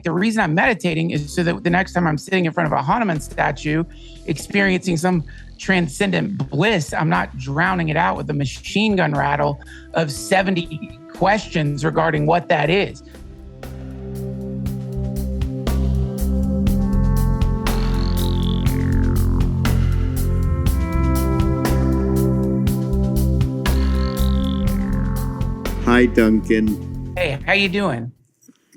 The reason I'm meditating is so that the next time I'm sitting in front of a Hanuman statue, experiencing some transcendent bliss, I'm not drowning it out with a machine gun rattle of 70 questions regarding what that is. Hi, Duncan. Hey, how you doing?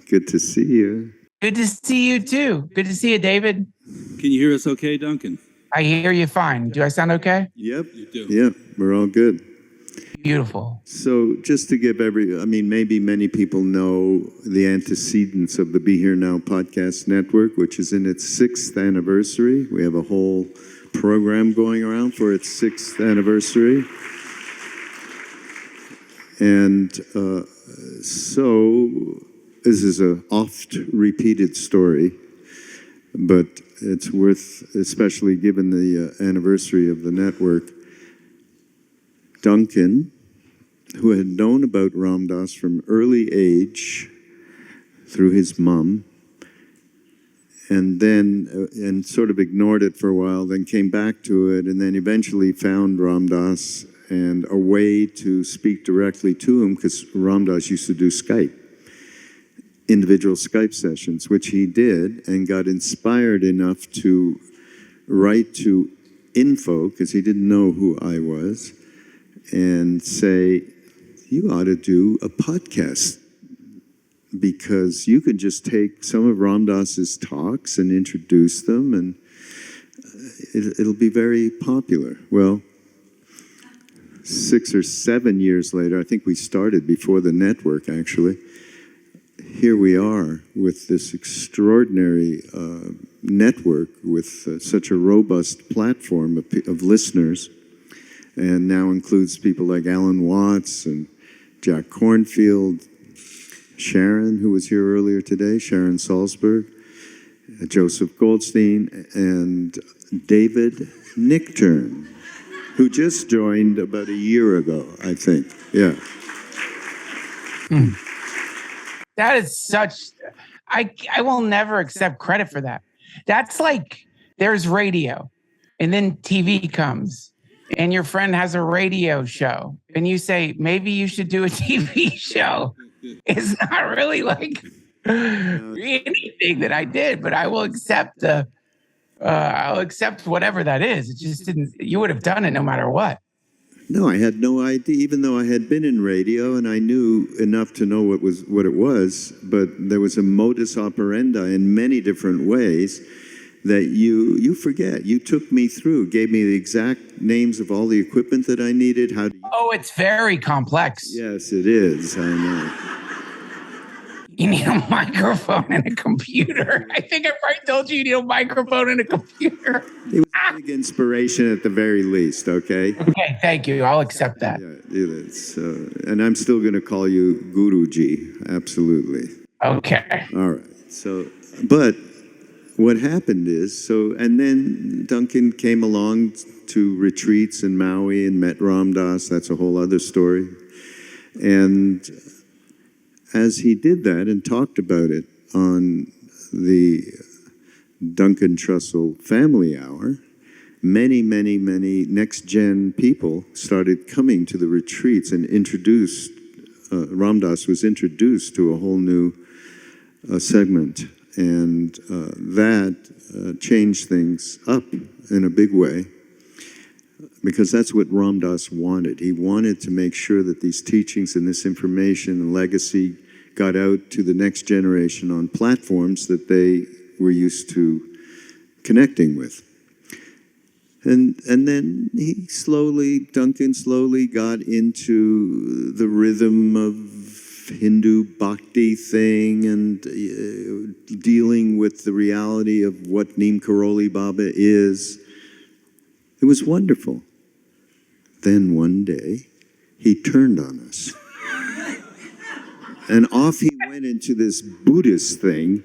Good to see you. Good to see you too. Good to see you, David. Can you hear us okay, Duncan? I hear you fine. Do I sound okay? Yep. You do. Yep, we're all good. Beautiful. So just to give maybe many people know the antecedents of the Be Here Now podcast network, which is in its 6th anniversary. We have a whole program going around for its 6th anniversary. And so this is a oft repeated story, but it's worth, especially given the anniversary of the network. Duncan, who had known about Ram Dass from early age through his mom, and then and sort of ignored it for a while, then came back to it, and then eventually found Ram Dass and a way to speak directly to him, because Ram Dass used to do Skype, individual Skype sessions, which he did, and got inspired enough to write to info, because he didn't know who I was, and say, you ought to do a podcast, because you could just take some of Ram Dass's talks and introduce them, and it'll be very popular. Well, 6 or 7 years later, I think we started before the network, actually. Here we are with this extraordinary network with such a robust platform of listeners, and now includes people like Alan Watts and Jack Cornfield, Sharon, who was here earlier today, Sharon Salzberg, Joseph Goldstein, and David Nichtern, who just joined about a year ago, I think. Yeah. That is such, I will never accept credit for that. That's like, there's radio, and then TV comes, and your friend has a radio show, and you say, maybe you should do a TV show. It's not really like anything that I did, but I will accept I'll accept whatever that is. It just didn't, you would have done it no matter what. No, I had no idea, even though I had been in radio and I knew enough to know what it was, but there was a modus operandi in many different ways that you forget. You took me through, gave me the exact names of all the equipment that I needed. Oh, it's very complex. Yes, it is. I know. You need a microphone and a computer. I think I probably told you need a microphone and a computer. It was a big inspiration at the very least, okay? Okay, thank you. I'll accept that. Yeah, it is. And I'm still going to call you Guruji, absolutely. Okay. All right. So, but what happened is, and then Duncan came along to retreats in Maui and met Ram Dass. That's a whole other story. And as he did that and talked about it on the Duncan Trussell Family Hour, many, many, many next-gen people started coming to the retreats and introduced, Ram Dass was introduced to a whole new segment. And that changed things up in a big way, because that's what Ram Dass wanted. He wanted to make sure that these teachings and this information and legacy got out to the next generation on platforms that they were used to connecting with. And then Duncan slowly got into the rhythm of Hindu bhakti thing and dealing with the reality of what Neem Karoli Baba is. It was wonderful. Then one day, he turned on us. And off he went into this Buddhist thing,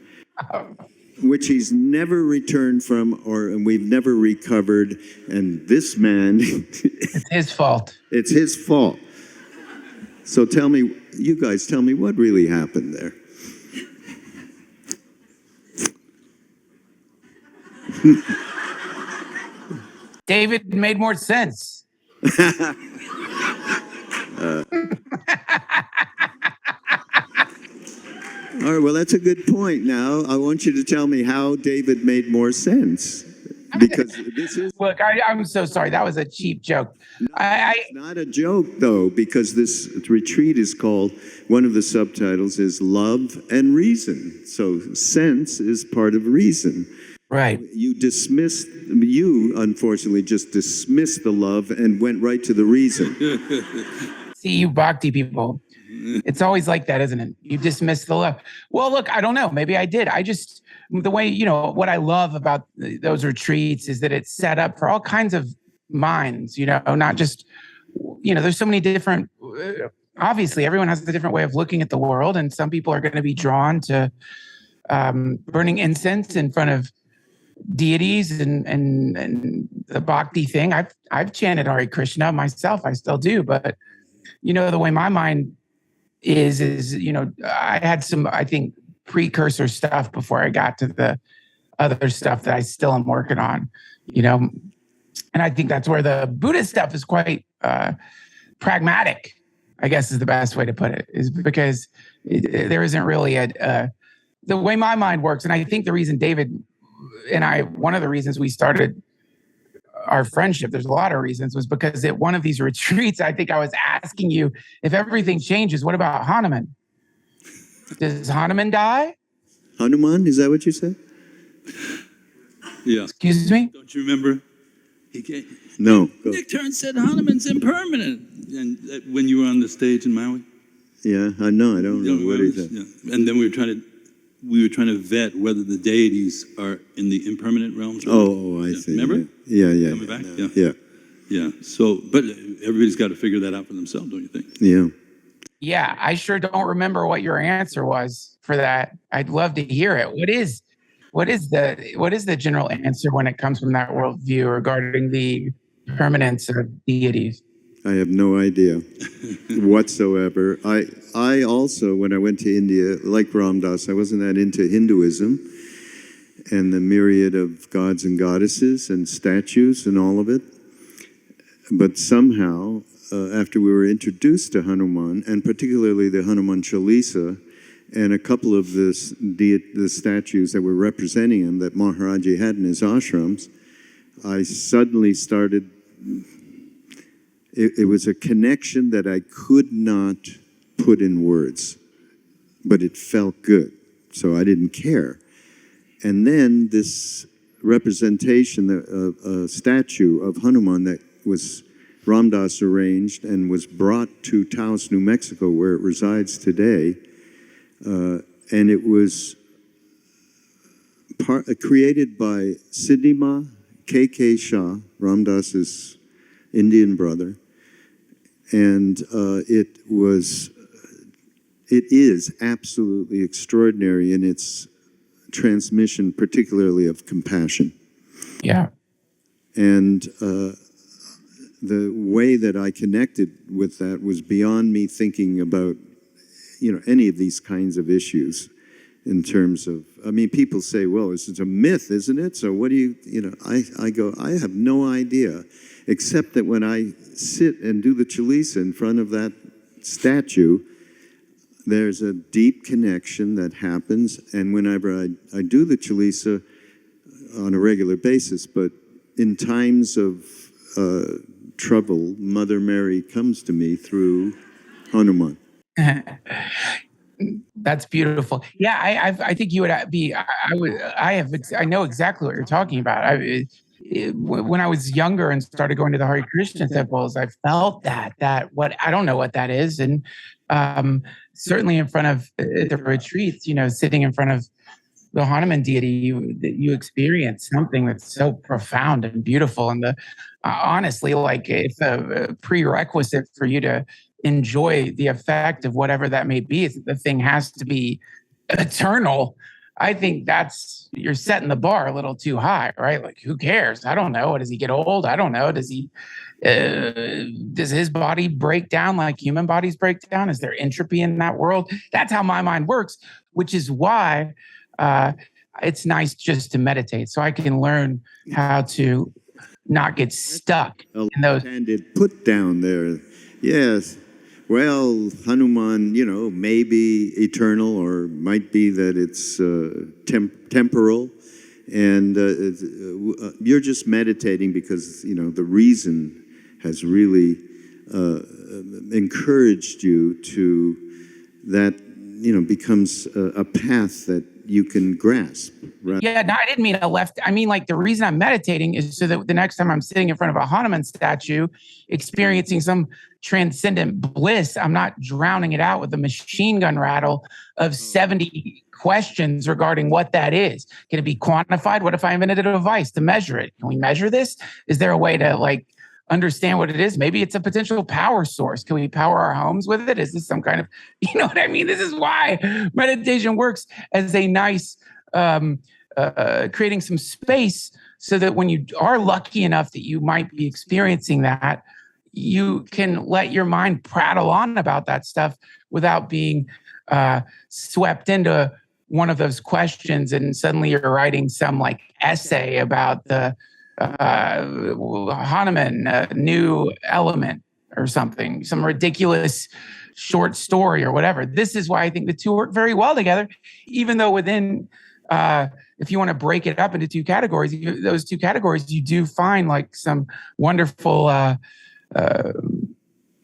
which he's never returned from, and we've never recovered. And this man... It's his fault. It's his fault. So you guys tell me what really happened there. David made more sense. All right, well, that's a good point. Now, I want you to tell me how David made more sense. Because this is... Look, I'm so sorry. That was a cheap joke. No, it's not a joke, though, because this retreat is called, one of the subtitles is Love and Reason. So sense is part of reason. Right. You unfortunately just dismissed the love and went right to the reason. See, you Bhakti people. It's always like that, isn't it? You dismiss the love. Well, look, I don't know. Maybe I did. The way, what I love about those retreats is that it's set up for all kinds of minds, not just, there's so many different, obviously everyone has a different way of looking at the world. And some people are going to be drawn to burning incense in front of deities and the Bhakti thing. I've chanted Hare Krishna myself. I still do. But, the way my mind is, I had some, I think, precursor stuff before I got to the other stuff that I still am working on, and I think that's where the Buddhist stuff is quite pragmatic, I guess is the best way to put it, is because there isn't really the way my mind works. And I think the reason David and I, one of the reasons we started our friendship, there's a lot of reasons, was because at one of these retreats, I think I was asking you, if everything changes, what about Hanuman? Does Hanuman die? Hanuman, is that what you said? Yeah. Excuse me? Don't you remember? No. Nichtern said Hanuman's impermanent, and when you were on the stage in Maui. Yeah, I know. I don't know what he said. Yeah. And then we were trying to vet whether the deities are in the impermanent realms. Oh, I see. Remember? Yeah. Coming back? Yeah. So, but everybody's got to figure that out for themselves, don't you think? Yeah. Yeah, I sure don't remember what your answer was for that. I'd love to hear it. What is the general answer when it comes from that worldview regarding the permanence of deities? I have no idea whatsoever. I also, when I went to India, like Ram Dass, I wasn't that into Hinduism and the myriad of gods and goddesses and statues and all of it. But somehow, after we were introduced to Hanuman, and particularly the Hanuman Chalisa, and a couple of the statues that were representing him that Maharaji had in his ashrams, I suddenly started... It was a connection that I could not put in words, but it felt good, so I didn't care. And then this representation, a statue of Hanuman that was Ram Dass arranged and was brought to Taos, New Mexico, where it resides today, and it was created by Siddhima K.K. Shah, Ram Dass's Indian brother. And it is absolutely extraordinary in its transmission, particularly of compassion. Yeah. And the way that I connected with that was beyond me thinking about, any of these kinds of issues in terms of, people say, well, it's a myth, isn't it? So what do you, I go, I have no idea. Except that when I sit and do the Chalisa in front of that statue, there's a deep connection that happens. And whenever I do the Chalisa on a regular basis, but in times of trouble, Mother Mary comes to me through Hanuman. That's beautiful. Yeah, I think you would be. I know exactly what you're talking about. When I was younger and started going to the Hare Krishna temples, I felt that what I don't know what that is, and certainly in front of the retreats, sitting in front of the Hanuman deity, you experience something that's so profound and beautiful, and honestly, like it's a prerequisite for you to enjoy the effect of whatever that may be. The thing has to be eternal. I think you're setting the bar a little too high, right? Like, who cares? I don't know. Does he get old? I don't know. Does his body break down like human bodies break down? Is there entropy in that world? That's how my mind works, which is why it's nice just to meditate so I can learn how to not get stuck in those. And it put down there. Yes. Well, Hanuman, maybe eternal, or might be that it's temporal. And you're just meditating because, the reason has really encouraged you to that, becomes a path that you can grasp. Right? Yeah, no, I didn't mean a left. I mean, like, the reason I'm meditating is so that the next time I'm sitting in front of a Hanuman statue, experiencing some transcendent bliss, I'm not drowning it out with a machine gun rattle of 70 questions regarding what that is. Can it be quantified? What if I invented a device to measure it? Can we measure this? Is there a way to understand what it is? Maybe it's a potential power source. Can we power our homes with it? Is this some kind of, you know what I mean? This is why meditation works as a nice, creating some space so that when you are lucky enough that you might be experiencing that, you can let your mind prattle on about that stuff without being swept into one of those questions. And suddenly you're writing some essay about the Hanuman, new element or something, some ridiculous short story or whatever. This is why I think the two work very well together, even though within, if you want to break it up into two categories, those two categories, you do find some wonderful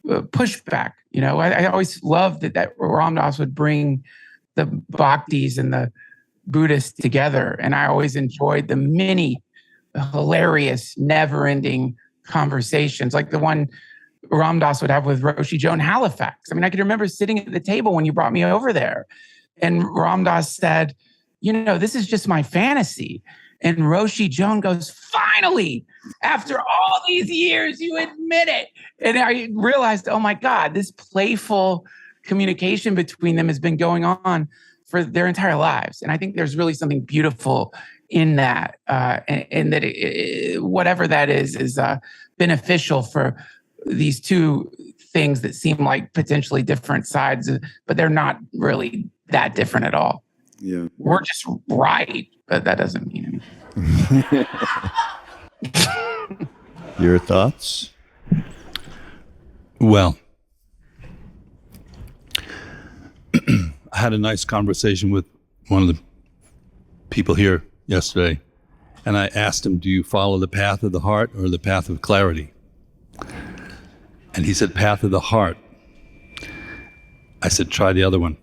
pushback. I always loved that Ram Dass would bring the Bhaktis and the Buddhists together. And I always enjoyed the many hilarious, never-ending conversations, like the one Ram Dass would have with Roshi Joan Halifax. I mean, I can remember sitting at the table when you brought me over there, and Ram Dass said, this is just my fantasy. And Roshi Joan goes, finally, after all these years, you admit it. And I realized, oh my God, this playful communication between them has been going on for their entire lives. And I think there's really something beautiful in that, and that whatever that is beneficial for these two things that seem like potentially different sides, but they're not really that different at all. Yeah, we're just right, but that doesn't mean anything. Your thoughts? Well, I had a nice conversation with one of the people here yesterday, and I asked him, do you follow the path of the heart or the path of clarity? And he said, path of the heart. I said, try the other one.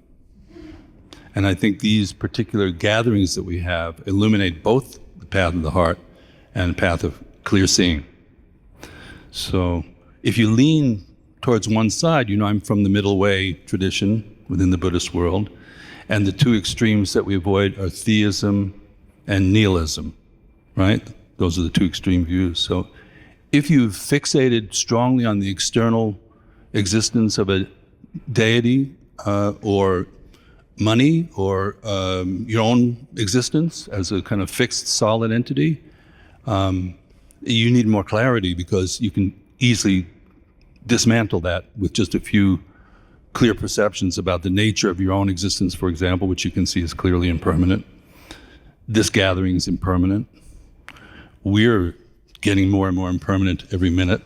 And I think these particular gatherings that we have illuminate both the path of the heart and the path of clear seeing. So if you lean towards one side, I'm from the middle way tradition within the Buddhist world, and the two extremes that we avoid are theism and nihilism, right? Those are the two extreme views. So if you've fixated strongly on the external existence of a deity or money or your own existence as a kind of fixed, solid entity, you need more clarity, because you can easily dismantle that with just a few clear perceptions about the nature of your own existence, for example, which you can see is clearly impermanent. This gathering is impermanent. We're getting more and more impermanent every minute.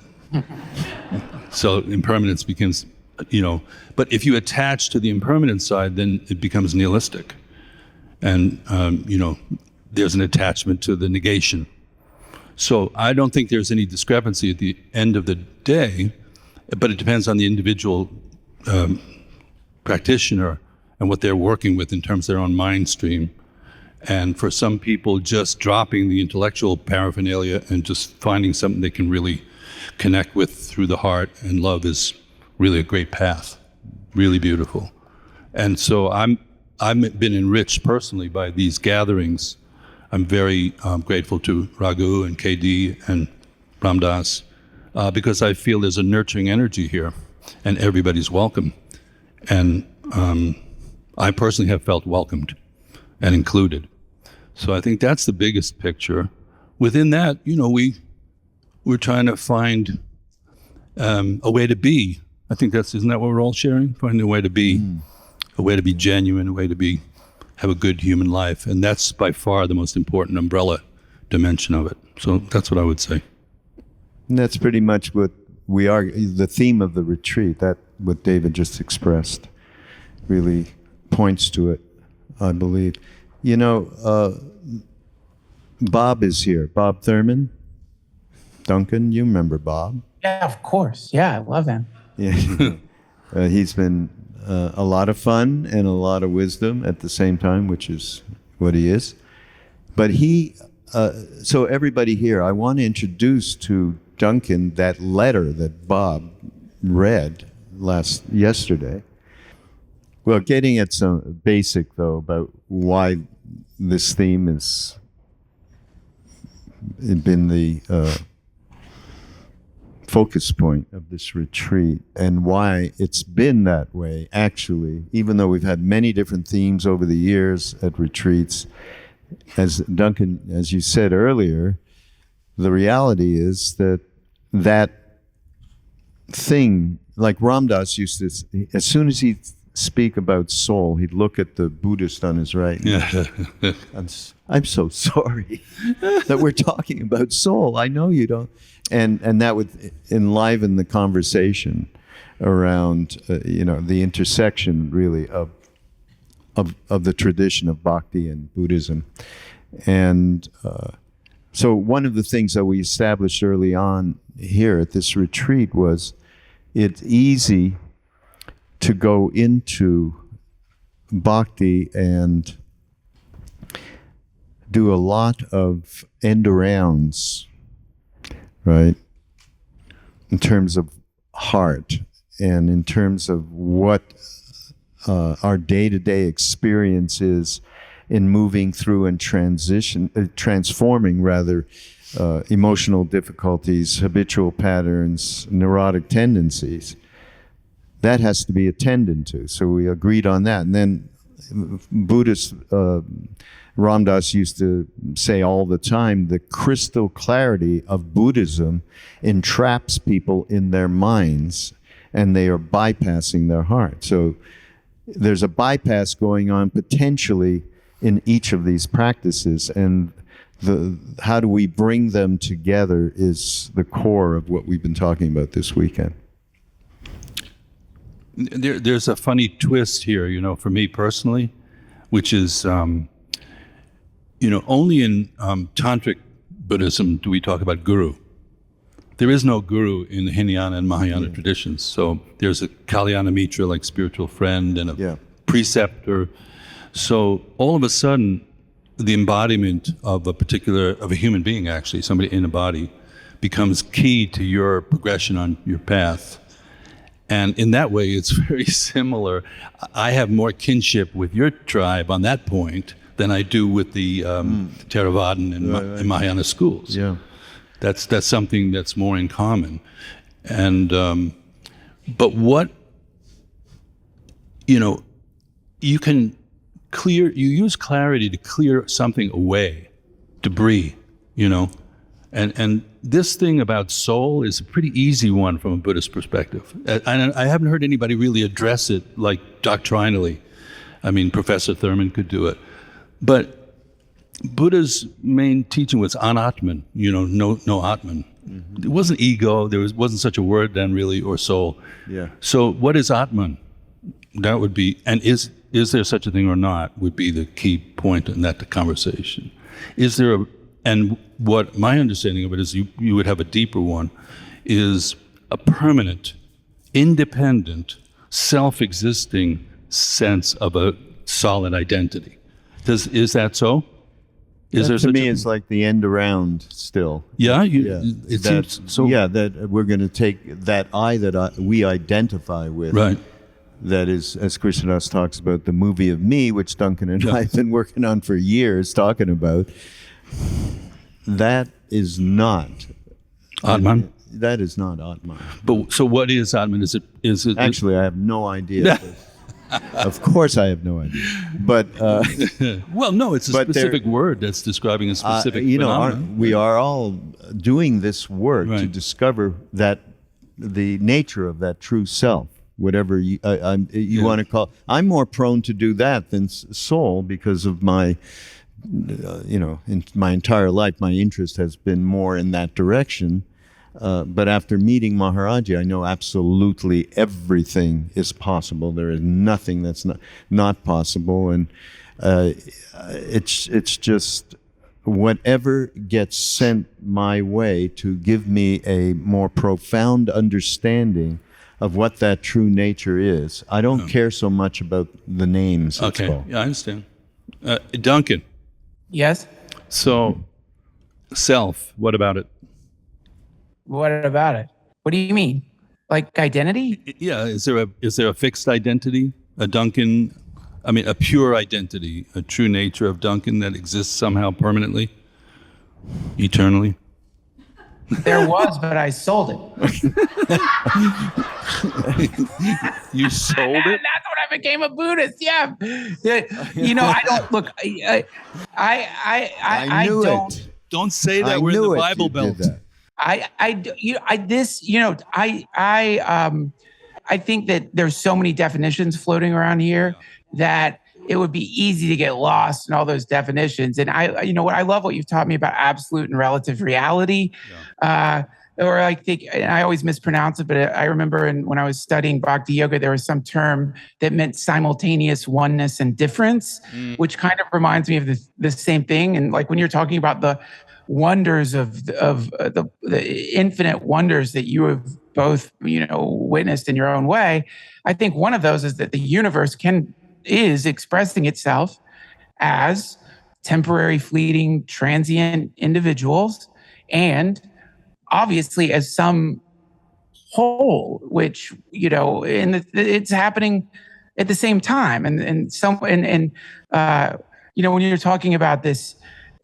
So impermanence becomes, but if you attach to the impermanent side, then it becomes nihilistic. And, there's an attachment to the negation. So I don't think there's any discrepancy at the end of the day, but it depends on the individual practitioner and what they're working with in terms of their own mind stream. And for some people, just dropping the intellectual paraphernalia and just finding something they can really connect with through the heart and love is really a great path, really beautiful. And so I've been enriched personally by these gatherings. I'm very grateful to Raghu and KD and Ram Dass because I feel there's a nurturing energy here and everybody's welcome. And I personally have felt welcomed and included. So I think that's the biggest picture. Within that, we're trying to find a way to be. I think isn't that what we're all sharing? Finding a way to be, a way to be genuine, a way to be have a good human life. And that's by far the most important umbrella dimension of it. So that's what I would say. And that's pretty much what we are, the theme of the retreat, that what David just expressed really points to it, I believe. You know, Bob is here. Bob Thurman. Duncan, you remember Bob? Yeah, of course. Yeah, I love him. Yeah. He's been a lot of fun and a lot of wisdom at the same time, which is what he is. But so everybody here, I want to introduce to Duncan that letter that Bob read yesterday. Well, getting at some basic, though, about why this theme has been the focus point of this retreat, and why it's been that way, actually, even though we've had many different themes over the years at retreats. As Duncan, as you said earlier, the reality is that thing, like Ram Dass used to, as soon as he'd speak about soul, he'd look at the Buddhist on his right. Yeah. I'm so sorry that we're talking about soul. I know you don't. And that would enliven the conversation around, the intersection, really, of the tradition of Bhakti and Buddhism. And so one of the things that we established early on here at this retreat was it's easy to go into Bhakti and do a lot of end-arounds, right? In terms of heart and in terms of what our day-to-day experience is in moving through and transforming rather, emotional difficulties, habitual patterns, neurotic tendencies. That has to be attended to. So we agreed on that. And then Buddhist Ram Dass used to say all the time, the crystal clarity of Buddhism entraps people in their minds, and they are bypassing their heart. So there's a bypass going on potentially in each of these practices, and how do we bring them together is the core of what we've been talking about this weekend. There's a funny twist here, for me personally, which is, only in Tantric Buddhism do we talk about guru. There is no guru in the Hinayana and Mahayana traditions. So there's a Kalyana Mitra, like spiritual friend, and a preceptor. So all of a sudden, the embodiment of a human being, actually, somebody in a body, becomes key to your progression on your path. And in that way, it's very similar. I have more kinship with your tribe on that point than I do with the Theravadan and Mahayana schools. Yeah. That's something that's more in common. And but what you can you use clarity to clear something away, debris, and this thing about soul is a pretty easy one from a Buddhist perspective. And I haven't heard anybody really address it like doctrinally. I mean, Professor Thurman could do it. But Buddha's main teaching was anatman, no atman. Mm-hmm. It wasn't ego, wasn't such a word then really, or soul. Yeah. So what is atman? That would be, and is there such a thing or not, would be the key point in that conversation. And what my understanding of it is, you would have a deeper one, is a permanent, independent, self-existing sense of a solid identity. Is that so? To me, it's like the end around still. Yeah, it seems so. Yeah, that we're going to take that I that we identify with. Right. That is, as Krishnadas talks about, the movie of me, which Duncan and I have been working on for years, talking about. That is not Atman. That is not Atman. But so, what is Atman? Is it? Actually, I have no idea. Of course, I have no idea. But well, no, it's a specific word that's describing a specific phenomenon. We are all doing this work to discover that the nature of that true self, whatever you want to call. I'm more prone to do that than soul because of my, in my entire life, my interest has been more in that direction. But after meeting Maharaji, I know absolutely everything is possible. There is nothing that's not possible, and it's just whatever gets sent my way to give me a more profound understanding of what that true nature is. I don't care so much about the names. Okay, yeah, I understand. Duncan. Yes. So, self. What about it? What about it? What do you mean? Like identity? Yeah. Is there a fixed identity? A pure identity, a true nature of Duncan that exists somehow permanently, eternally? There was, but I sold it. You sold it? That's when I became a Buddhist. Yeah. I don't look. I knew don't. it. Don't say that we're in the Bible Belt. I think that there's so many definitions floating around here that it would be easy to get lost in all those definitions. And I love what you've taught me about absolute and relative reality. Yeah. Or I think, and I always mispronounce it, but I remember when I was studying Bhakti Yoga, there was some term that meant simultaneous oneness and difference, which kind of reminds me of the same thing. And like when you're talking about the wonders of the infinite wonders that you have both, witnessed in your own way, I think one of those is that the universe is expressing itself as temporary, fleeting, transient individuals, and obviously as some whole, which it's happening at the same time, and when you're talking about this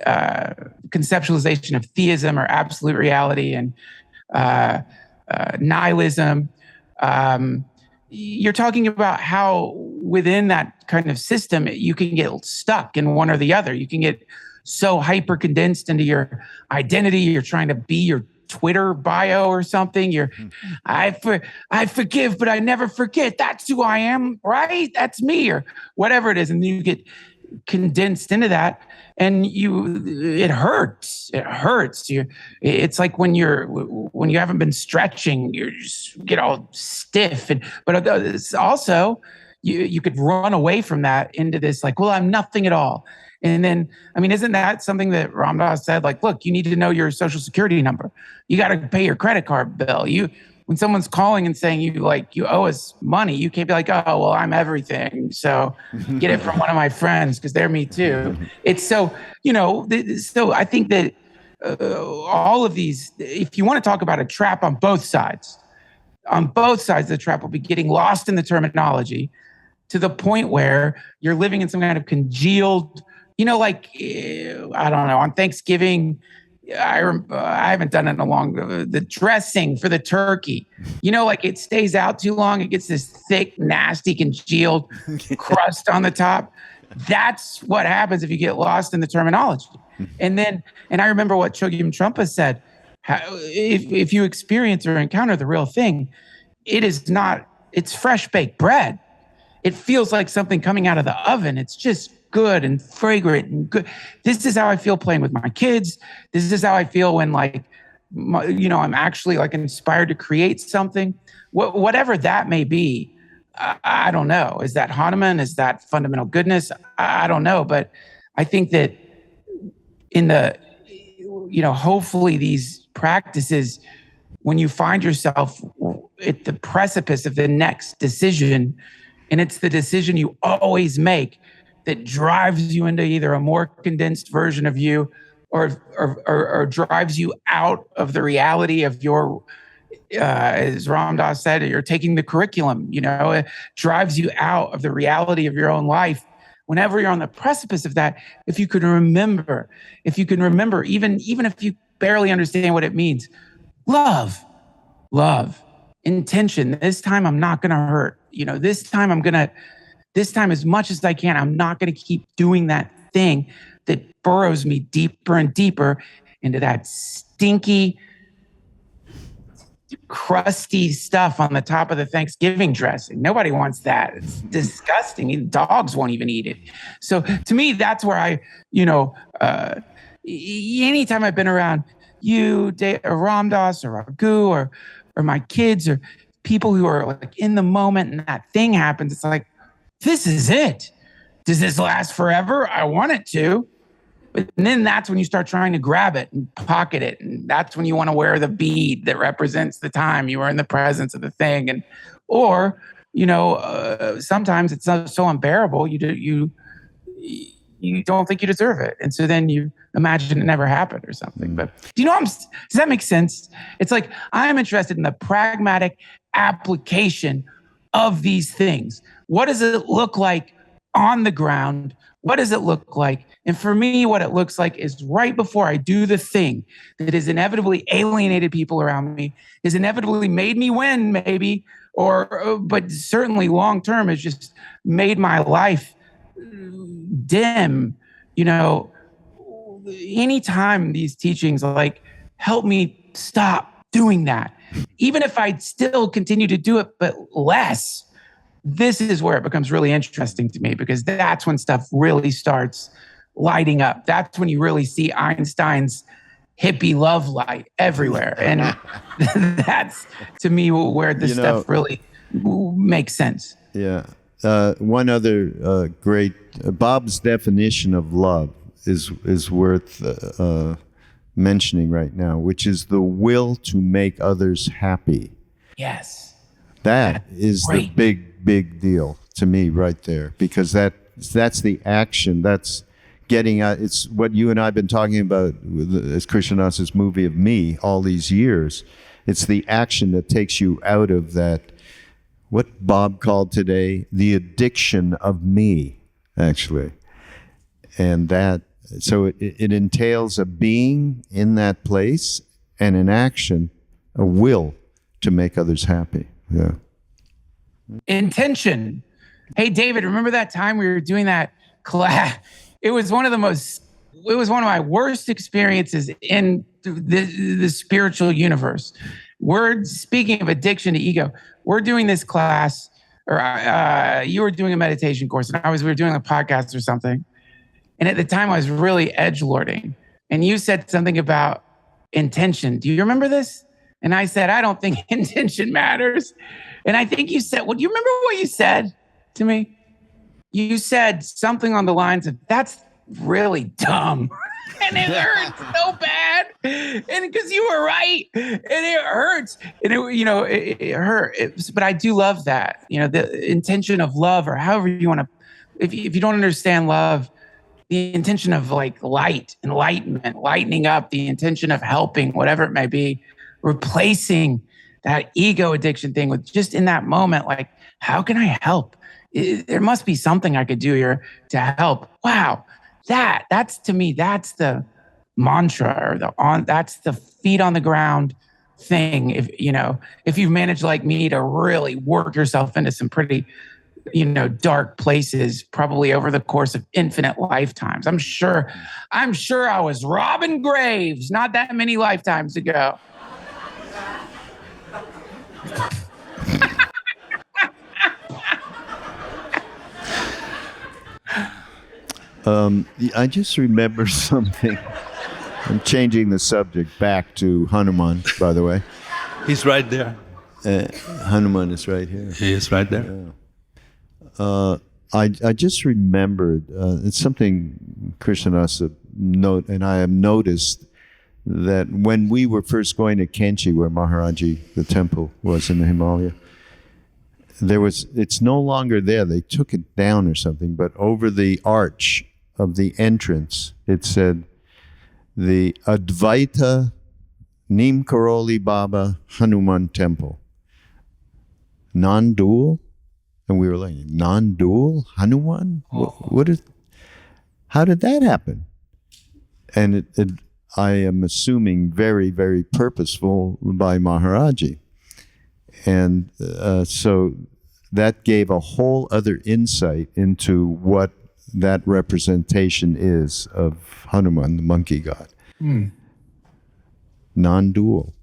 conceptualization of theism or absolute reality and nihilism, you're talking about how within that kind of system you can get stuck in one or the other. You can get so hyper condensed into your identity. You're trying to be your Twitter bio or something. I forgive, but I never forget. That's who I am, right? That's me, or whatever it is. And you get condensed into that, and it hurts. It hurts. It's like when you haven't been stretching, you just get all stiff. But it's also you could run away from that into this like, well, I'm nothing at all. And then, isn't that something that Ram Dass said? Like, look, you need to know your social security number. You got to pay your credit card bill. When someone's calling and saying you owe us money, you can't be like, oh, well, I'm everything, so get it from one of my friends because they're me too. It's so, so I think that all of these, if you want to talk about a trap on both sides, the trap will be getting lost in the terminology to the point where you're living in some kind of congealed, I don't know, on Thanksgiving, I haven't done it in a long, the dressing for the turkey, it stays out too long. It gets this thick, nasty, congealed crust on the top. That's what happens if you get lost in the terminology. And I remember what Chogyam Trungpa said, if you experience or encounter the real thing, it's fresh baked bread. It feels like something coming out of the oven. It's just good and fragrant and good. This is how I feel playing with my kids. This is how I feel when I'm actually inspired to create something, whatever that may be. I don't know. Is that Hanuman? Is that fundamental goodness? I don't know. But I think that hopefully these practices, when you find yourself at the precipice of the next decision, and it's the decision you always make that drives you into either a more condensed version of you or drives you out of the reality of your, as Ram Dass said, you're taking the curriculum, it drives you out of the reality of your own life. Whenever you're on the precipice of that, if you can remember, even if you barely understand what it means, love, intention. This time I'm not going to hurt. This time as much as I can, I'm not going to keep doing that thing that burrows me deeper and deeper into that stinky, crusty stuff on the top of the Thanksgiving dressing. Nobody wants that. It's disgusting. Dogs won't even eat it. So to me, that's where I, anytime I've been around you, or Ram Dass or Raghu or my kids or people who are like in the moment and that thing happens, it's like, this is it. Does this last forever? I want it to. But then that's when you start trying to grab it and pocket it. And that's when you want to wear the bead that represents the time you were in the presence of the thing. And, or, sometimes it's not so unbearable. You don't think you deserve it. And so then you imagine it never happened or something. But does that make sense? It's like, I'm interested in the pragmatic application of these things. What does it look like on the ground? What does it look like? And for me, what it looks like is right before I do the thing that has inevitably alienated people around me, has inevitably made me win, maybe, but certainly long term has just made my life dim. Anytime these teachings like help me stop doing that, even if I still continue to do it, but less, this is where it becomes really interesting to me, because that's when stuff really starts lighting up. That's when you really see Einstein's hippie love light everywhere. And that's, to me, where this stuff really makes sense. Yeah. One other great, Bob's definition of love is worth mentioning right now, which is the will to make others happy. Yes. That is the big deal to me right there, because that's the action. That's getting out. It's what you and I have been talking about as Krishnadasa's movie of me all these years. It's the action that takes you out of that, what Bob called today, the addiction of me, actually. And so it entails a being in that place and an action, a will to make others happy. Yeah. Intention. Hey, David, remember that time we were doing that class? It was one of my worst experiences in the spiritual universe. We're speaking of addiction to ego. We're doing this class, or you were doing a meditation course, and we were doing a podcast or something. And at the time, I was really edgelording. And you said something about intention. Do you remember this? And I said, I don't think intention matters. And I think you said, do you remember what you said to me? You said something on the lines of, that's really dumb. And it hurts so bad. And because you were right. And it hurts. And it hurt. But I do love that. The intention of love, or however you want to, if you don't understand love, the intention of like light, enlightenment, lightening up, the intention of helping, whatever it may be, replacing that ego addiction thing with just in that moment, like, how can I help? There must be something I could do here to help. Wow. That's to me, that's the mantra, or that's the feet on the ground thing. If you've managed like me to really work yourself into some pretty, dark places, probably over the course of infinite lifetimes. I'm sure I was robbing graves not that many lifetimes ago. I just remember something. I'm changing the subject back to Hanuman, by the way. He's right there. Hanuman is right here. He is right there. Yeah. I just remembered, it's something Krishnadasa and I have noticed, that when we were first going to Kenchi, where Maharaji, the temple, was in the Himalaya, it's no longer there. They took it down or something, but over the arch of the entrance, it said, the Advaita Neem Karoli Baba Hanuman Temple. Non-dual? And we were like, non-dual Hanuman? How did that happen? And I am assuming very, very purposeful by Maharaji. And so that gave a whole other insight into what that representation is of Hanuman, the monkey god. Non-dual.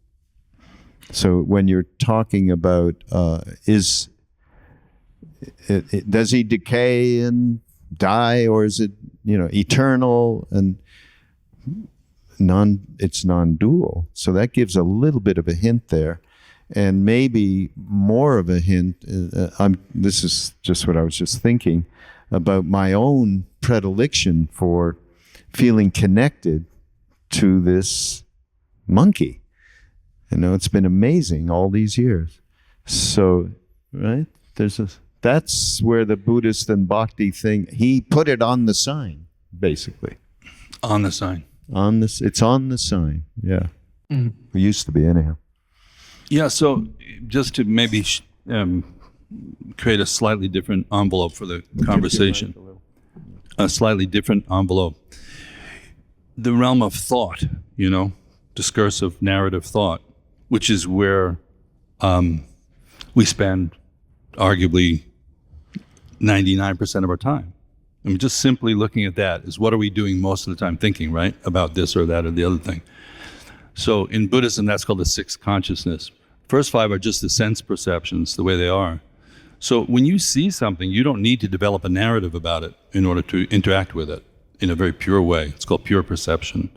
So when you're talking about does he decay and die, or is it eternal and it's non-dual? So that gives a little bit of a hint there, and maybe more of a hint. This is just what I was just thinking about, my own predilection for feeling connected to this monkey. It's been amazing all these years. So, right, that's where the Buddhist and Bhakti thing, he put it on the sign, basically. On the sign. It's on the sign, yeah. Mm. It used to be, anyhow. Yeah, so just to maybe create a slightly different envelope for the conversation. A slightly different envelope. The realm of thought, discursive narrative thought, which is where we spend arguably 99% of our time. I mean, just simply looking at that is, what are we doing most of the time thinking, right? About this or that or the other thing. So in Buddhism, that's called the sixth consciousness. First five are just the sense perceptions, the way they are. So when you see something, you don't need to develop a narrative about it in order to interact with it in a very pure way. It's called pure perception.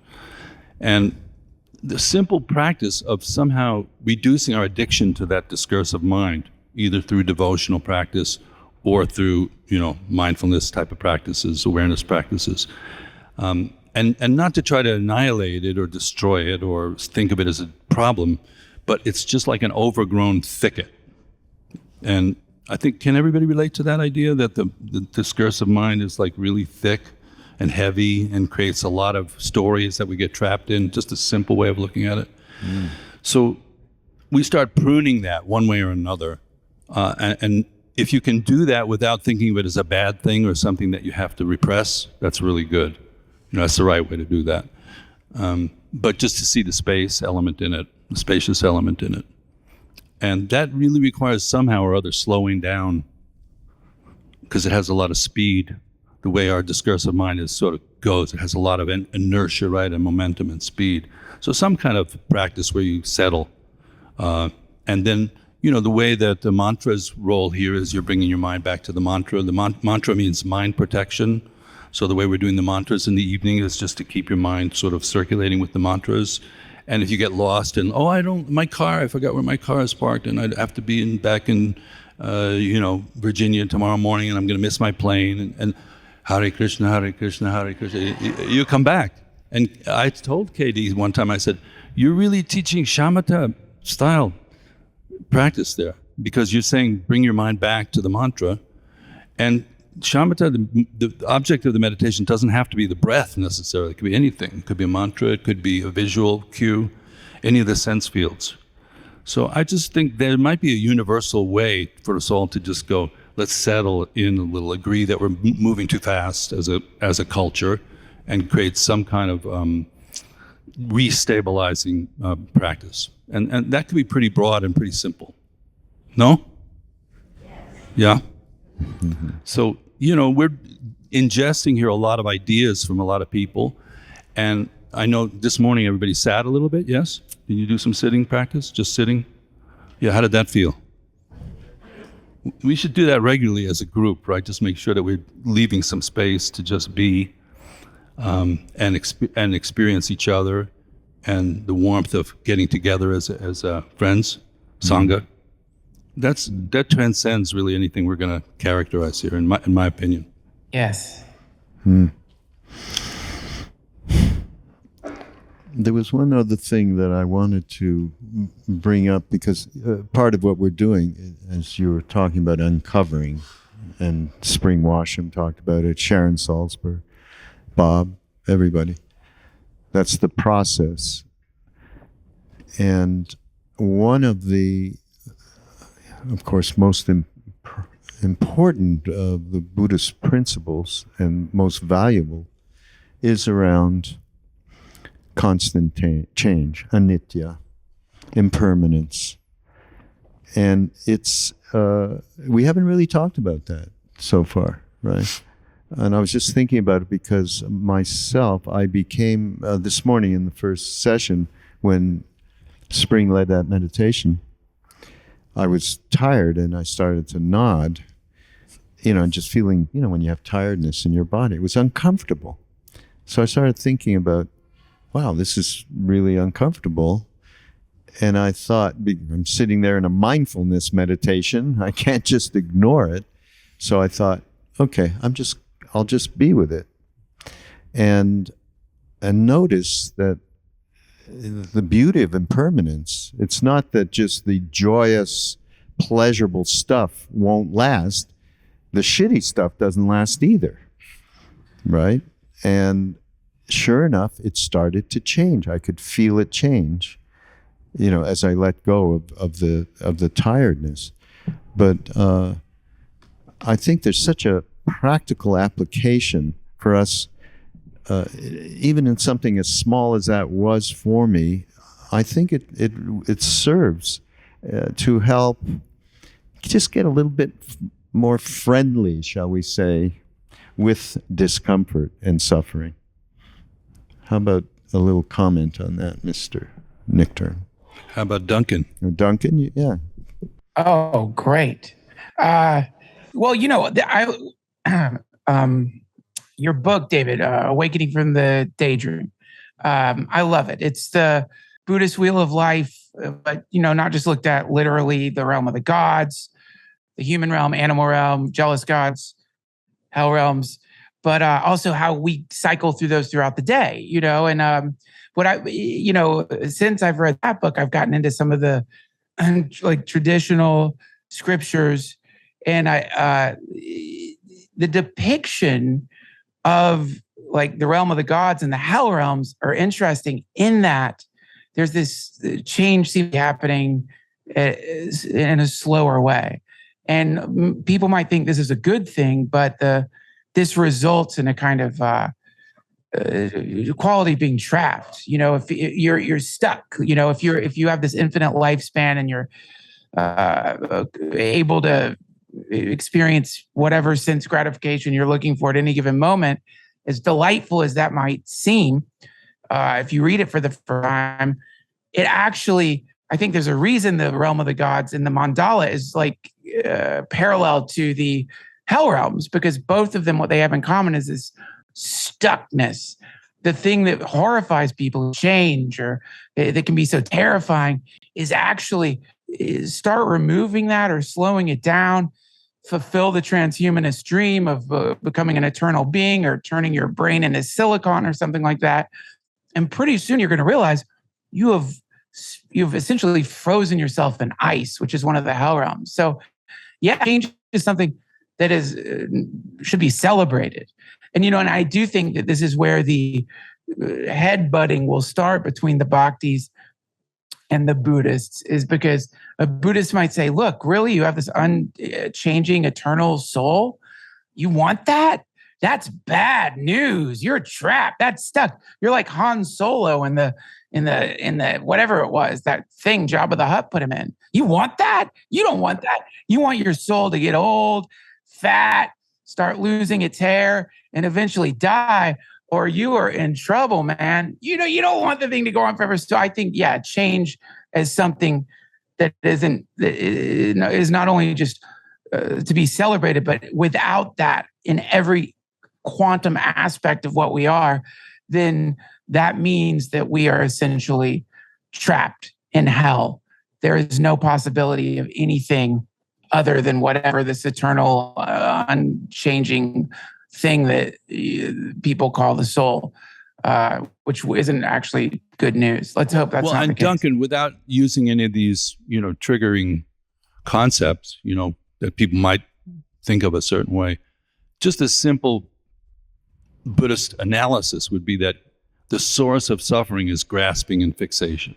And the simple practice of somehow reducing our addiction to that discursive mind, either through devotional practice or through, mindfulness type of practices, awareness practices, and not to try to annihilate it or destroy it or think of it as a problem, but it's just like an overgrown thicket. And I think, can everybody relate to that idea that the discursive mind is like really thick and heavy and creates a lot of stories that we get trapped in? Just a simple way of looking at it. Mm. So we start pruning that one way or another. And if you can do that without thinking of it as a bad thing or something that you have to repress, that's really good. That's the right way to do that. But just to see the space element in it, the spacious element in it. And that really requires somehow or other slowing down, because it has a lot of speed. The way our discursive mind is sort of goes, it has a lot of inertia, right, and momentum and speed. So some kind of practice where you settle. And then, the way that the mantra's role here is you're bringing your mind back to the mantra. The mantra means mind protection. So the way we're doing the mantras in the evening is just to keep your mind sort of circulating with the mantras. And if you get lost in, I forgot where my car is parked, and I'd have to be back in, Virginia tomorrow morning, and I'm going to miss my plane, and Hare Krishna, Hare Krishna, Hare Krishna. You come back. And I told KD one time, I said, you're really teaching shamatha style practice there, because you're saying bring your mind back to the mantra. And shamatha, the object of the meditation doesn't have to be the breath necessarily. It could be anything. It could be a mantra. It could be a visual cue, any of the sense fields. So I just think there might be a universal way for us all to just go, let's settle in a little, agree that we're moving too fast as a culture, and create some kind of restabilizing practice. And that could be pretty broad and pretty simple. No? Yes. Yeah? Mm-hmm. So, we're ingesting here a lot of ideas from a lot of people. And I know this morning everybody sat a little bit, yes? Did you do some sitting practice? Just sitting? Yeah, how did that feel? We should do that regularly as a group, right? Just make sure that we're leaving some space to just be and experience each other, and the warmth of getting together as friends, Sangha. That transcends really anything we're going to characterize here, in my opinion. Yes. There was one other thing that I wanted to bring up, because part of what we're doing, as you were talking about uncovering, and Spring Washam talked about it, Sharon Salzberg, Bob, everybody. That's the process. And one of the, of course, most important of the Buddhist principles and most valuable is around constant change, anitya, impermanence. And it's, we haven't really talked about that so far, right? And I was just thinking about it because myself, I became, this morning in the first session, when Spring led that meditation, I was tired and I started to nod, just feeling, when you have tiredness in your body, it was uncomfortable. So I started thinking about, wow, this is really uncomfortable. And I thought, I'm sitting there in a mindfulness meditation. I can't just ignore it. So I thought, okay, I'll just be with it. And notice that the beauty of impermanence, it's not that just the joyous, pleasurable stuff won't last. The shitty stuff doesn't last either, right? And sure enough, it started to change. I could feel it change, as I let go of the tiredness. But I think there's such a practical application for us, even in something as small as that was for me. I think it serves to help just get a little bit more friendly, shall we say, with discomfort and suffering. How about a little comment on that, Mr. Nichtern? How about Duncan? Duncan, yeah. Oh, great. Well, your book, David, Awakening from the Daydream. I love it. It's the Buddhist wheel of life, but, not just looked at literally the realm of the gods, the human realm, animal realm, jealous gods, hell realms, but also how we cycle through those throughout the day, and since I've read that book, I've gotten into some of the traditional scriptures, and the depiction of the realm of the gods and the hell realms are interesting in that there's this change seems to be happening in a slower way. And people might think this is a good thing, but this results in a kind of quality being trapped. If you're stuck, if you have this infinite lifespan and you're able to experience whatever sense gratification you're looking for at any given moment, as delightful as that might seem, if you read it for the first time, it actually, I think there's a reason the realm of the gods in the mandala is parallel to the hell realms, because both of them, what they have in common is this stuckness. The thing that horrifies people, change, or that can be so terrifying, is actually start removing that or slowing it down, fulfill the transhumanist dream of becoming an eternal being or turning your brain into silicon or something like that. And pretty soon you're going to realize you've essentially frozen yourself in ice, which is one of the hell realms. So yeah, change is something that should be celebrated. And, and I do think that this is where the headbutting will start between the Bhaktis and the Buddhists, is because a Buddhist might say, look, really, you have this unchanging eternal soul? You want that? That's bad news. You're trapped. That's stuck. You're like Han Solo in the whatever it was, that thing Jabba the Hutt put him in. You want that? You don't want that. You want your soul to get old, fat, start losing its hair, and eventually die, or you are in trouble, man. You don't want the thing to go on forever. So I think, change as something that is not only just to be celebrated, but without that in every quantum aspect of what we are, then that means that we are essentially trapped in hell. There is no possibility of anything other than whatever this eternal, unchanging thing that people call the soul, which isn't actually good news. Let's hope that's not the case. Duncan, without using any of these, triggering concepts, that people might think of a certain way, just a simple Buddhist analysis would be that the source of suffering is grasping and fixation.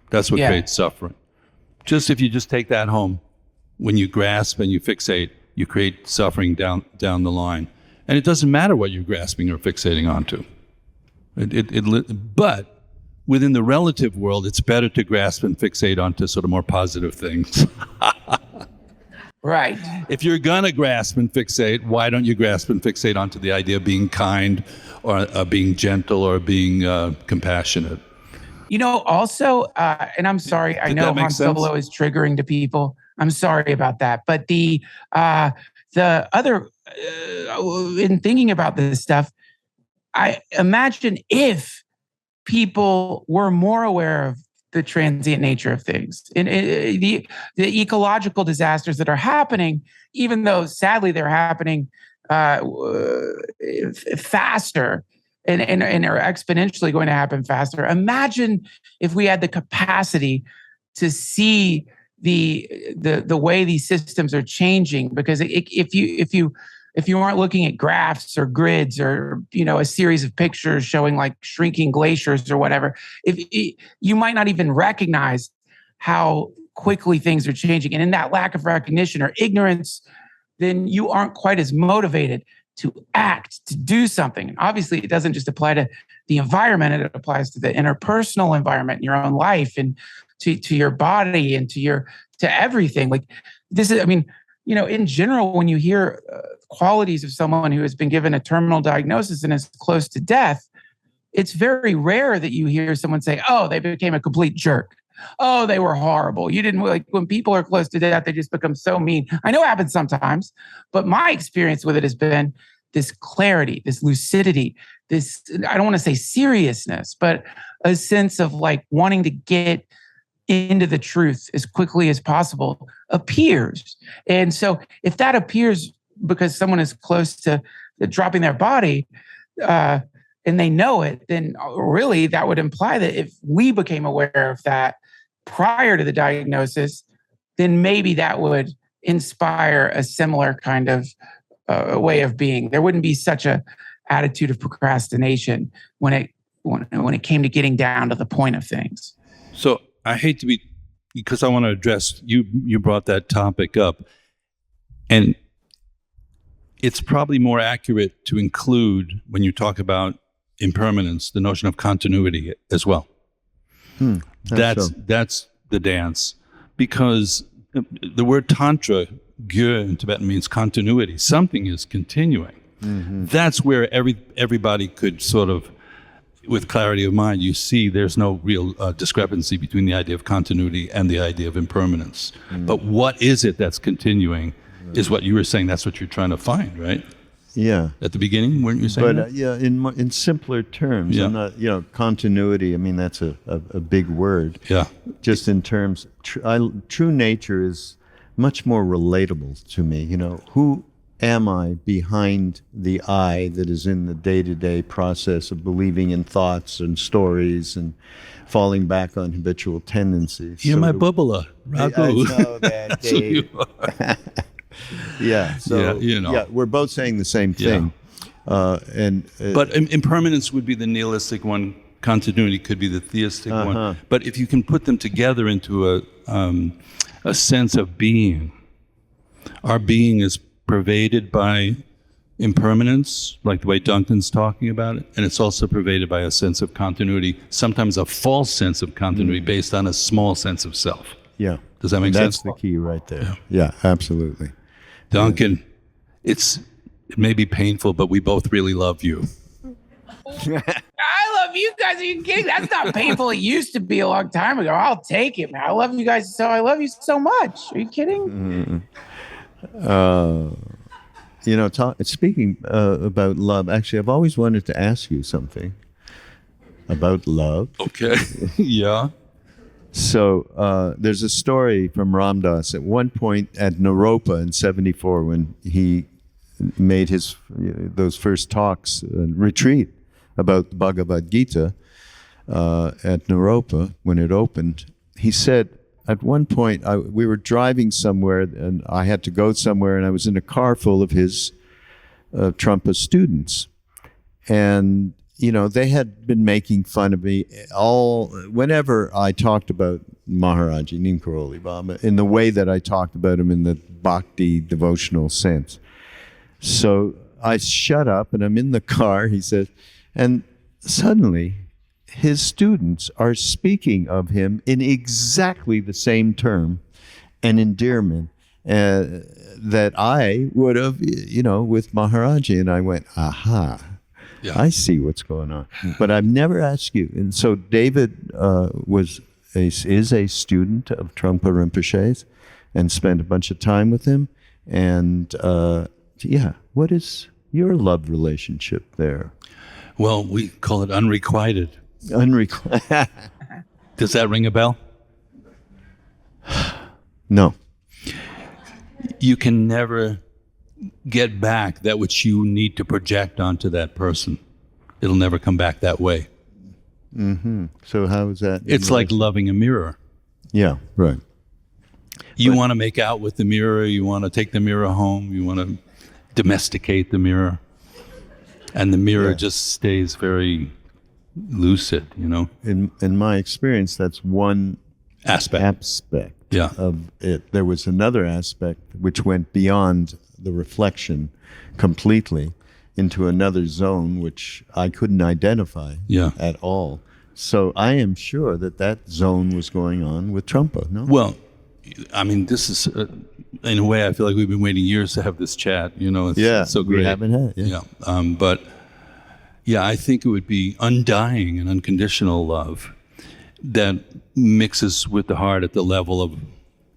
That's what creates suffering. Just if you just take that home, when you grasp and you fixate, you create suffering down the line. And it doesn't matter what you're grasping or fixating onto. But within the relative world, it's better to grasp and fixate onto sort of more positive things. Right. If you're going to grasp and fixate, why don't you grasp and fixate onto the idea of being kind or being gentle or being compassionate? Also, and I'm sorry, I know Han Solo is triggering to people. I'm sorry about that. But the other, in thinking about this stuff, I imagine if people were more aware of the transient nature of things and the ecological disasters that are happening, even though sadly they're happening faster and are exponentially going to happen faster. Imagine if we had the capacity to see the way these systems are changing, because if you aren't looking at graphs or grids or a series of pictures showing like shrinking glaciers or whatever, you might not even recognize how quickly things are changing. And in that lack of recognition or ignorance, then you aren't quite as motivated to act, to do something. And obviously, it doesn't just apply to the environment; it applies to the interpersonal environment in your own life and to your body and to everything. Like this is, in general, when you hear qualities of someone who has been given a terminal diagnosis and is close to death, it's very rare that you hear someone say, "Oh, they became a complete jerk. Oh, they were horrible. You didn't like." When people are close to death, they just become so mean. I know it happens sometimes, but my experience with it has been this clarity, this lucidity, this, I don't want to say seriousness, but a sense of like wanting to get into the truth as quickly as possible appears. And so if that appears because someone is close to dropping their body, and they know it, then really that would imply that if we became aware of that prior to the diagnosis, then maybe that would inspire a similar kind of way of being. There wouldn't be such a attitude of procrastination when it came to getting down to the point of things. So I hate to be, because I want to address, you brought that topic up, and it's probably more accurate to include, when you talk about impermanence, the notion of continuity as well. That's the dance, because the word tantra, gyo in Tibetan, means continuity. Something is continuing. Mm-hmm. That's where everybody could sort of, with clarity of mind, you see there's no real discrepancy between the idea of continuity and the idea of impermanence. Mm. But what is it that's continuing is what you were saying. That's what you're trying to find, right? Yeah. At the beginning, weren't you saying that? Yeah, in simpler terms. Yeah. I'm not, continuity, I mean, that's a big word. Yeah. Just in terms, true nature is much more relatable to me. Who am I behind the I that is in the day-to-day process of believing in thoughts and stories and falling back on habitual tendencies? You're my bubbler, Raghu. I know that, Dave. Yeah. So we're both saying the same thing. Yeah. But impermanence would be the nihilistic one. Continuity could be the theistic one. But if you can put them together into a sense of being, our being is pervaded by impermanence, like the way Duncan's talking about it, and it's also pervaded by a sense of continuity, sometimes a false sense of continuity based on a small sense of self. Yeah. Does that make sense? That's the key right there. Yeah, absolutely. Duncan, it may be painful, but we both really love you. I love you guys. Are you kidding? That's not painful. It used to be a long time ago. I'll take it, man. I love you guys I love you so much. Are you kidding? Speaking about love, actually, I've always wanted to ask you something about love. Okay. Yeah. So there's a story from Ram Dass at one point at Naropa in '74 when he made those first talks and retreat about the Bhagavad Gita at Naropa when it opened. He said at one point we were driving somewhere and I had to go somewhere and I was in a car full of his Trungpa students, and they had been making fun of me whenever I talked about Maharaji Nimkaroli Baba in the way that I talked about him in the bhakti devotional sense. So I shut up and I'm in the car, he says, and suddenly his students are speaking of him in exactly the same term and endearment that I would have, with Maharaji. And I went, aha. Yeah. I see what's going on. But I've never asked you. And so David is a student of Trungpa Rinpoche's and spent a bunch of time with him. And what is your love relationship there? Well, we call it unrequited. Unrequited. Does that ring a bell? No. You can never get back that which you need to project onto that person. It'll never come back that way. Mm-hmm. So how is that? It's like loving a mirror. Yeah, right. You want to make out with the mirror. You want to take the mirror home. You want to domesticate the mirror. And the mirror just stays very lucid, you know? In my experience, that's one aspect of it. There was another aspect which went beyond the reflection completely into another zone which I couldn't identify at all. So I am sure that zone was going on with Trungpa, no? Well, I mean, this is, in a way, I feel like we've been waiting years to have this chat, you know? It's so great. We haven't had it. Yeah. But, I think it would be undying and unconditional love that mixes with the heart at the level of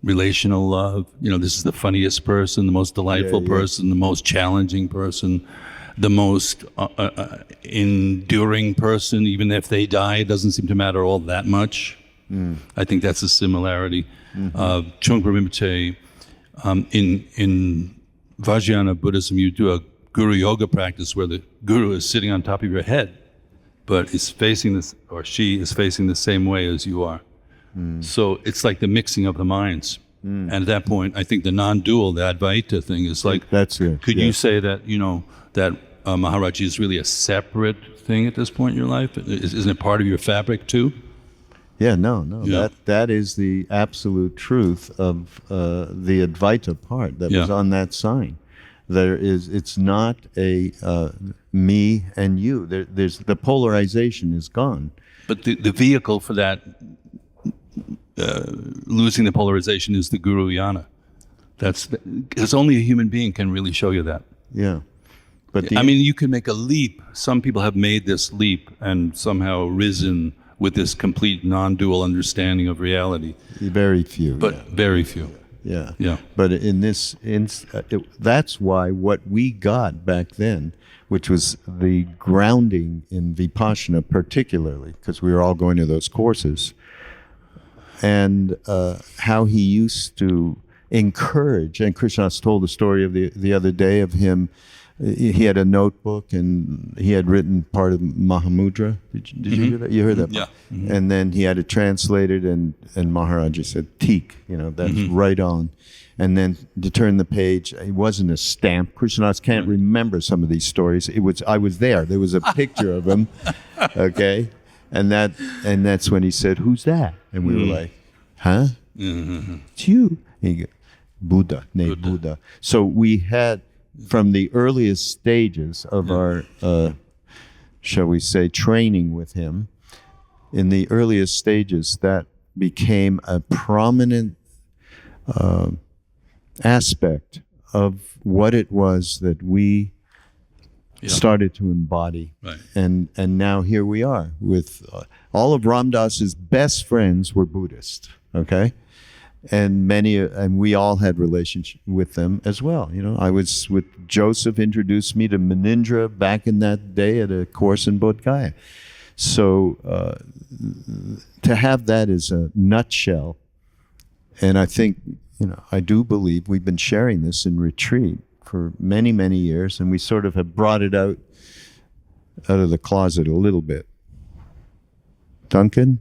relational love. You know, this is the funniest person, the most delightful person, the most challenging person, the most enduring person. Even if they die, it doesn't seem to matter all that much. I think that's a similarity. Trungpa Rinpoche, in Vajrayana Buddhism, you do a guru yoga practice where the guru is sitting on top of your head, but is facing this, or she is facing the same way as you are. So it's like the mixing of the minds. And at that point, I think the non-dual, the Advaita thing is like, that's it. Could you say that, you know, that Maharaji is really a separate thing at this point in your life? Isn't it part of your fabric too? Yeah, no. That is the absolute truth of the Advaita part that was on that sign. It's not a me and you. There's the polarization is gone. But the vehicle for that losing the polarization is the Guru Yana. Because only a human being can really show you that. Yeah. But I mean, you can make a leap. Some people have made this leap and somehow risen with this complete non-dual understanding of reality. Very few. But very few. Yeah. But in this, that's why what we got back then, which was the grounding in Vipassana particularly, because we were all going to those courses, and how he used to encourage, and Krishnadas told the story of the other day of him. He had a notebook and he had written part of Mahamudra. Did you hear that? You heard that? Yeah. And then he had it translated, and Maharaji said, "Teek, that's right on." And then to turn the page, it wasn't a stamp. Krishnadas can't remember some of these stories. I was there. There was a picture of him. Okay, and that's when he said, "Who's that?" And we were like, "Huh? It's you." He goes, Buddha. So we had, from the earliest stages of our, shall we say, training with him, in the earliest stages, that became a prominent aspect of what it was that we started to embody. Right. And now here we are with all of Ram Dass's best friends were Buddhist, okay? And we all had relationship with them as well. You know, I was with Joseph, introduced me to Manindra back in that day at a course in Bodh Gaya. So to have that as a nutshell, and I think, I do believe we've been sharing this in retreat for many, many years, and we sort of have brought it out of the closet a little bit. Duncan?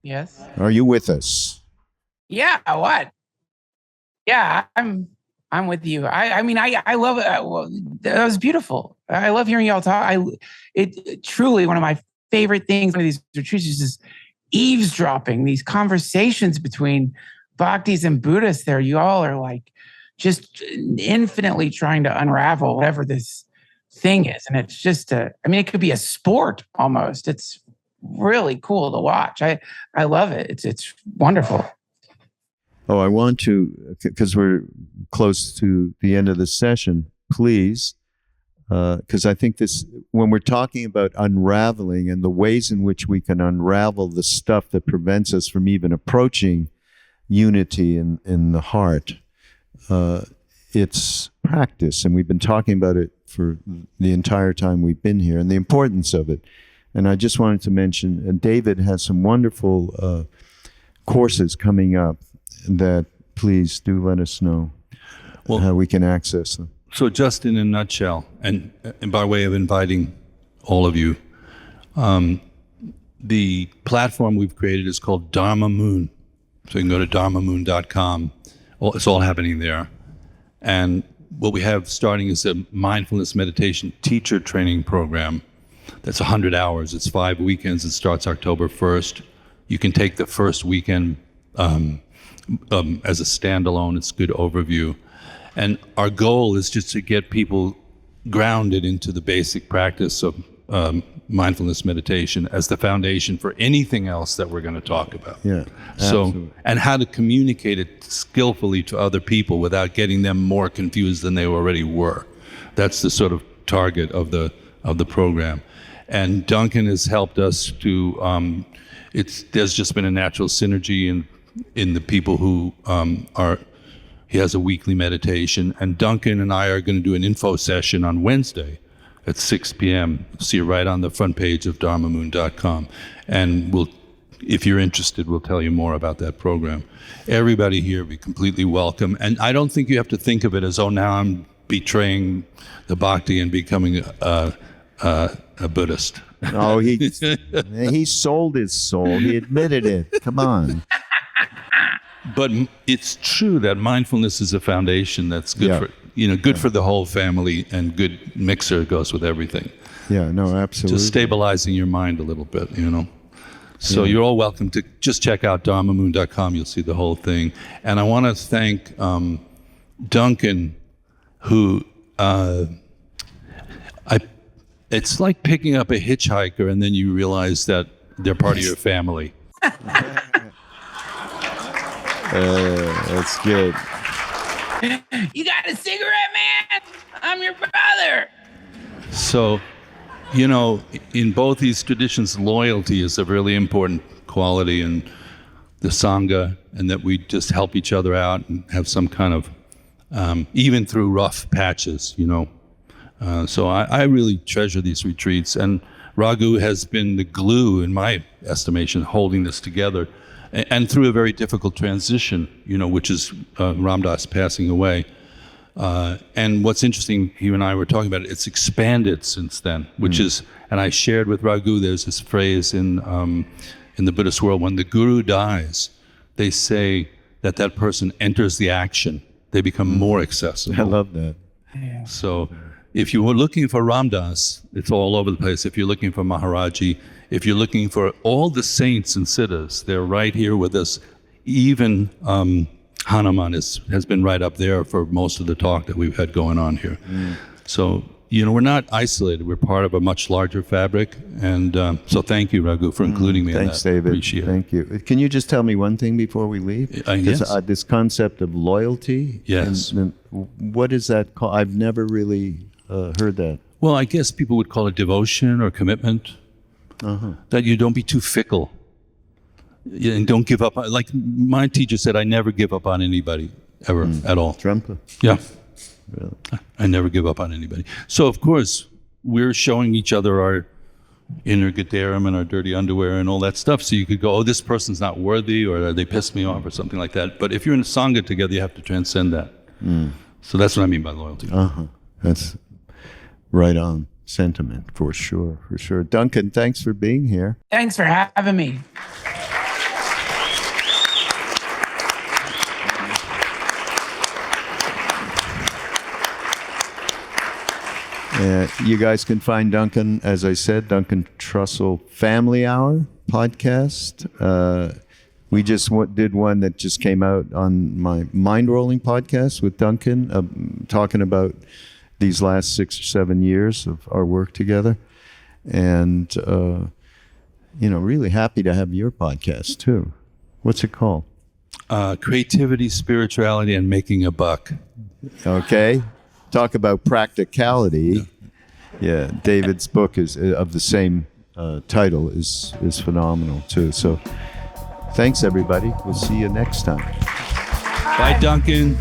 Yes. Are you with us? Yeah. What? Yeah, I'm with you. I mean, I love it. That was beautiful. I love hearing y'all talk. It truly one of my favorite things with these retreats is just eavesdropping, these conversations between Bhaktis and Buddhists. There, you all are like just infinitely trying to unravel whatever this thing is, and it's just it could be a sport almost. It's really cool to watch. I love it. It's wonderful. Oh, I want to, because we're close to the end of the session, please because I think this, when we're talking about unraveling and the ways in which we can unravel the stuff that prevents us from even approaching unity in the heart, it's practice. And we've been talking about it for the entire time we've been here and the importance of it. And I just wanted to mention, David has some wonderful courses coming up that please do let us know how we can access them. So just in a nutshell, and by way of inviting all of you, the platform we've created is called Dharma Moon. So you can go to dharmamoon.com. It's all happening there. And what we have starting is a mindfulness meditation teacher training program. That's 100 hours. It's 5 weekends. It starts October 1st. You can take the first weekend as a standalone. It's a good overview. And our goal is just to get people grounded into the basic practice of mindfulness meditation as the foundation for anything else that we're going to talk about. Yeah. So, absolutely. and how to communicate it skillfully to other people without getting them more confused than they already were. That's the sort of target of the program. And Duncan has helped us to. There's just been a natural synergy in the people who are. He has a weekly meditation, and Duncan and I are going to do an info session on Wednesday at 6 p.m. See it right on the front page of dharmamoon.com. And if you're interested, we'll tell you more about that program. Everybody here be completely welcome. And I don't think you have to think of it as, now I'm betraying the Bhakti and becoming a Buddhist. Oh, he sold his soul. He admitted it. Come on. But it's true that mindfulness is a foundation that's good for the whole family, and good mixer goes with everything. Yeah, no, absolutely. Just stabilizing your mind a little bit, So you're all welcome to just check out dharmamoon.com. You'll see the whole thing. And I want to thank Duncan, who it's like picking up a hitchhiker and then you realize that they're part of your family. That's good. You got a cigarette, man? I'm your brother. So, in both these traditions, loyalty is a really important quality in the Sangha, and that we just help each other out and have some kind of, even through rough patches, So I really treasure these retreats, and Raghu has been the glue, in my estimation, holding this together. And through a very difficult transition, which is Ram Dass passing away. And what's interesting, you and I were talking about it, it's expanded since then, which is, and I shared with Raghu, there's this phrase in the Buddhist world, when the guru dies, they say that person enters the action. They become more accessible. I love that. Yeah. So if you were looking for Ram Dass, it's all over the place. If you're looking for Maharaji, if you're looking for all the saints and siddhas, they're right here with us. Even Hanuman has been right up there for most of the talk that we've had going on here. So, we're not isolated. We're part of a much larger fabric. And so thank you, Raghu, for including me in that. Thanks, David. Appreciate it. Thank you. Can you just tell me one thing before we leave? Yes. This concept of loyalty. Yes. And what is that called? I've never really heard that. Well, I guess people would call it devotion or commitment. That you don't be too fickle. And don't give up. Like my teacher said, I never give up on anybody, ever, at all. Trump? Yeah. Really? I never give up on anybody. So, of course, we're showing each other our inner Gedarim and our dirty underwear and all that stuff. So you could go, this person's not worthy, or they pissed me off, or something like that. But if you're in a Sangha together, you have to transcend that. So that's what I mean by loyalty. That's right on. Sentiment, for sure. Duncan, thanks for being here. Thanks for having me. You guys can find Duncan, as I said, Duncan Trussell Family Hour podcast. We just did one that just came out on my Mindrolling podcast with Duncan, talking about these last 6 or 7 years of our work together. And, really happy to have your podcast too. What's it called? Creativity, Spirituality, and Making a Buck. Okay. Talk about practicality. Yeah, David's book is of the same title is phenomenal too. So thanks everybody. We'll see you next time. Bye, Duncan.